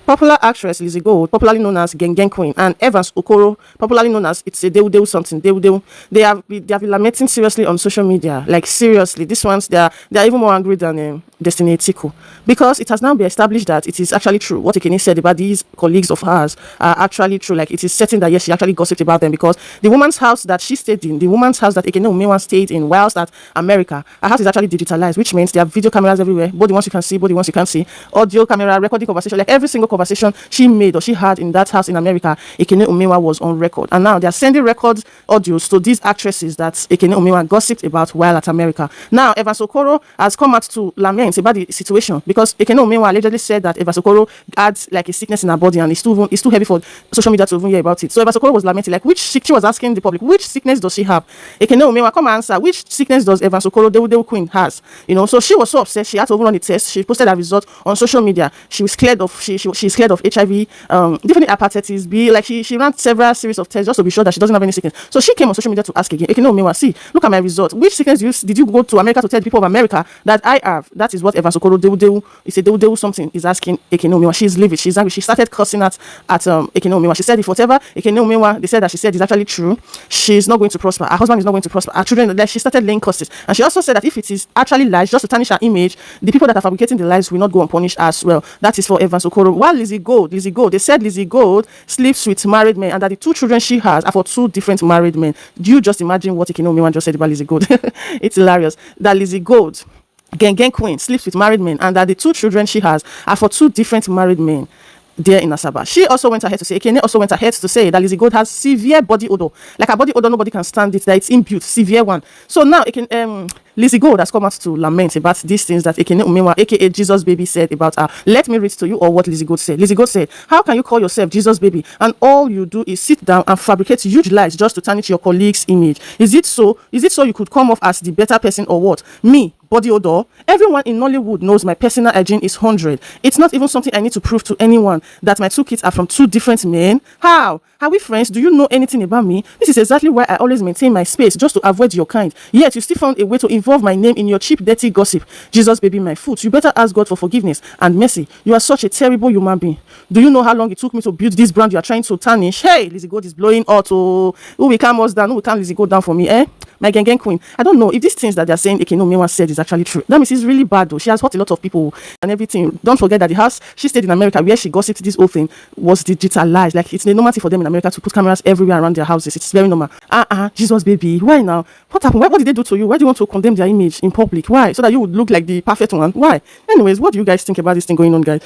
Popular actress Lizzy Gold, popularly known as Gen Queen, and Evans Okoro, popularly known as It's a Dew something, Dew. They have been lamenting seriously on social media. Like seriously, these ones they are even more angry than Destiny Etiko, because it has now been established that it is actually true. What Ekene said about these colleagues of hers are actually true. Like it is certain that yes, she actually gossiped about them, because the woman's house that she stayed in, the woman's house that Ekene Umenwa stayed in whilst at America, her house is actually digitalized, which means there are video cameras everywhere, both the ones you can see, both the ones you can't see, audio camera, recording conversation, like every single conversation she made or she had in that house in America, Ekene Umenwa was on record. And now they are sending record audios to these actresses that Ekene Umenwa gossiped about while at America. Now Evans Okoro has come out to lament about the situation, because Ekene Umenwa allegedly said that Evans Okoro had like a sickness in her body and it's too heavy for social media to even hear about it. So Evans Okoro was lamenting, like she was asking the public, which sickness does she have? Ekene Umenwa, come and answer, which sickness does Evans Okoro Dewu Queen has? So she was so upset, she had to run the test. She posted her result on social media. She was cleared of she's cleared of HIV, different hepatitis B. Like she ran several series of tests just to be sure that she doesn't have any sickness. So she came on social media to ask again, Ekene Umenwa, see, look at my result. Which sickness did you go to America to tell the people of America that I have? That is what Evans Okoro Dewu something is asking Ekene Umenwa. She's livid. She's angry. She started cursing at Ekene Umenwa. She said if whatever Ekene Umenwa they said that she said is actually true, she's not going to prosper. Her husband is not going to prosper. Her children, like she started laying curses. And she also said that if it is actually lies, just to tarnish her image, the people that are fabricating the lies will not go unpunished as well. That is for Evans Okoro. While Lizzy Gold, they said Lizzy Gold sleeps with married men, and that the 2 children she has are for 2 different married men. Do you just imagine what Ekene Umenwa just said about Lizzy Gold? It's hilarious. That Lizzy Gold, Gen Queen, sleeps with married men, and that the 2 children she has are for 2 different married men there in Asaba. She also went ahead to say, Ekene also went ahead to say that Lizzy Gold has severe body odor. Like her body odor, nobody can stand it, that it's imbued, severe one. So now Lizzy Gold has come out to lament about these things that Ekene Umenwa, aka Jesus Baby, said about her. Let me read to you all what Lizzy Gold said. Lizzy Gold said, how can you call yourself Jesus Baby and all you do is sit down and fabricate huge lies just to tarnish your colleague's image? Is it so you could come off as the better person, or what? Me, body odor? Everyone in Nollywood knows my personal hygiene is 100. It's not even something I need to prove to anyone that my 2 kids are from 2 different men. How? Are we friends? Do you know anything about me? This is exactly why I always maintain my space, just to avoid your kind. Yet you still found a way to involve my name in your cheap, dirty gossip. Jesus Baby, my foot. You better ask God for forgiveness and mercy. You are such a terrible human being. Do you know how long it took me to build this brand you are trying to tarnish? Hey, Lizzy Gold is blowing out. Who will calm us down? Who will calm Lizzy Gold down for me? My Gen Queen. I don't know if these things that they're saying Ekene Umenwa said is actually true. That means it's really bad though. She has hurt a lot of people and everything. Don't forget that the house she stayed in America, where she gossiped this whole thing, was digitalized. Like it's the normal thing for them in America to put cameras everywhere around their houses. It's very normal. Jesus Baby, why now? What happened? What did they do to you? Why do you want to condemn their image in public? Why? So that you would look like the perfect one? Why? Anyways, what do you guys think about this thing going on, guys?